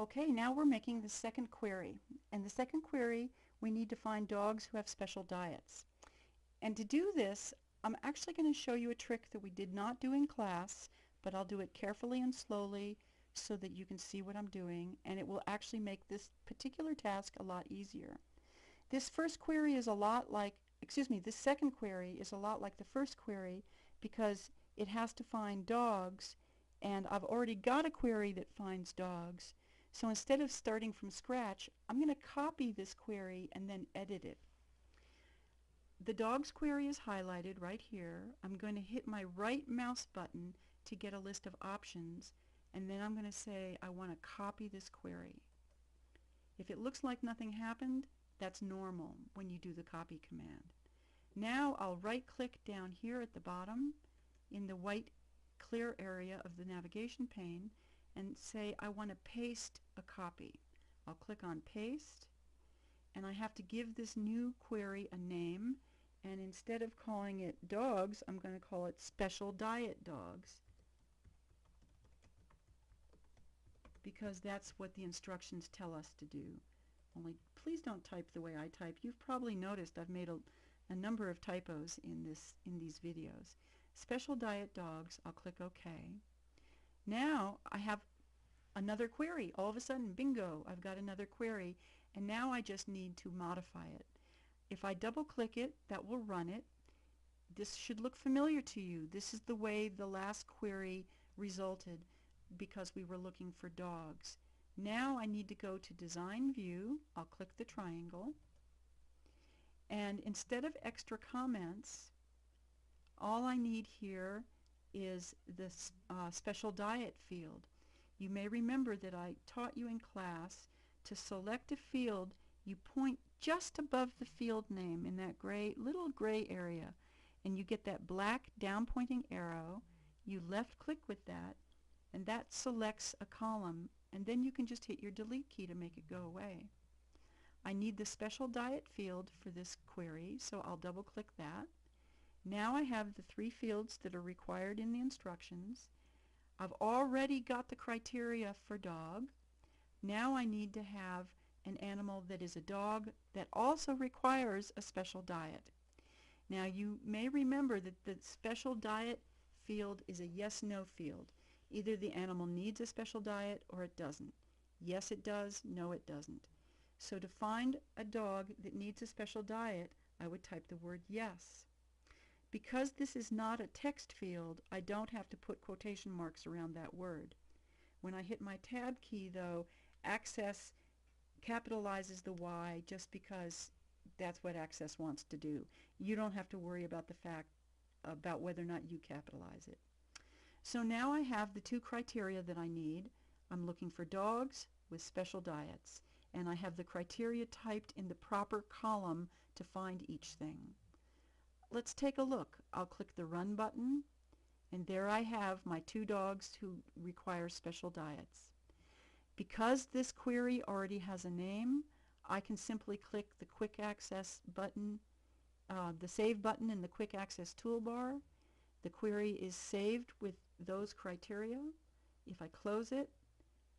Okay, now we're making the second query. And the second query, we need to find dogs who have special diets. And to do this, I'm actually going to show you a trick that we did not do in class, but I'll do it carefully and slowly so that you can see what I'm doing, and it will actually make this particular task a lot easier. This first query is a lot like, this second query is a lot like the first query because it has to find dogs, and I've already got a query that finds dogs. So instead of starting from scratch, I'm going to copy this query and then edit it. The dogs query is highlighted right here. I'm going to hit my right mouse button to get a list of options, and then I'm going to say I want to copy this query. If it looks like nothing happened, that's normal when you do the copy command. Now I'll right click down here at the bottom in the white clear area of the navigation pane and say I want to paste a copy. I'll click on paste, and I have to give this new query a name, and instead of calling it dogs, I'm going to call it special diet dogs, because that's what the instructions tell us to do. Only please don't type the way I type. You've probably noticed I've made a number of typos in these videos. Special diet dogs, I'll click OK. Now I have another query. All of a sudden, bingo, I've got another query, and now I just need to modify it. If I double click it, that will run it. This should look familiar to you. This is the way the last query resulted because we were looking for dogs. Now I need to go to Design View. I'll click the triangle, and instead of extra comments, all I need here is this special diet field. You may remember that I taught you in class to select a field. You point just above the field name in that little gray area, and you get that black down pointing arrow. You left click with that, and that selects a column, and then you can just hit your delete key to make it go away. I need the special diet field for this query, so I'll double click that. Now I have the three fields that are required in the instructions. I've already got the criteria for dog. Now I need to have an animal that is a dog that also requires a special diet. Now you may remember that the special diet field is a yes/no field. Either the animal needs a special diet or it doesn't. Yes it does, no it doesn't. So to find a dog that needs a special diet, I would type the word yes. Because this is not a text field, I don't have to put quotation marks around that word. When I hit my tab key though, Access capitalizes the Y just because that's what Access wants to do. You don't have to worry about the fact about whether or not you capitalize it. So now I have the two criteria that I need. I'm looking for dogs with special diets, and I have the criteria typed in the proper column to find each thing. Let's take a look. I'll click the Run button, and there I have my two dogs who require special diets. Because this query already has a name, I can simply click the Quick Access button, the Save button in the Quick Access toolbar. The query is saved with those criteria. If I close it,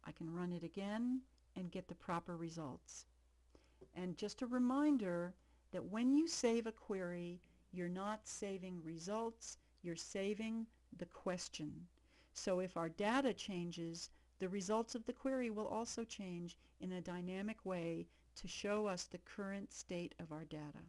I can run it again and get the proper results. And just a reminder that when you save a query, you're not saving results, you're saving the question. So if our data changes, the results of the query will also change in a dynamic way to show us the current state of our data.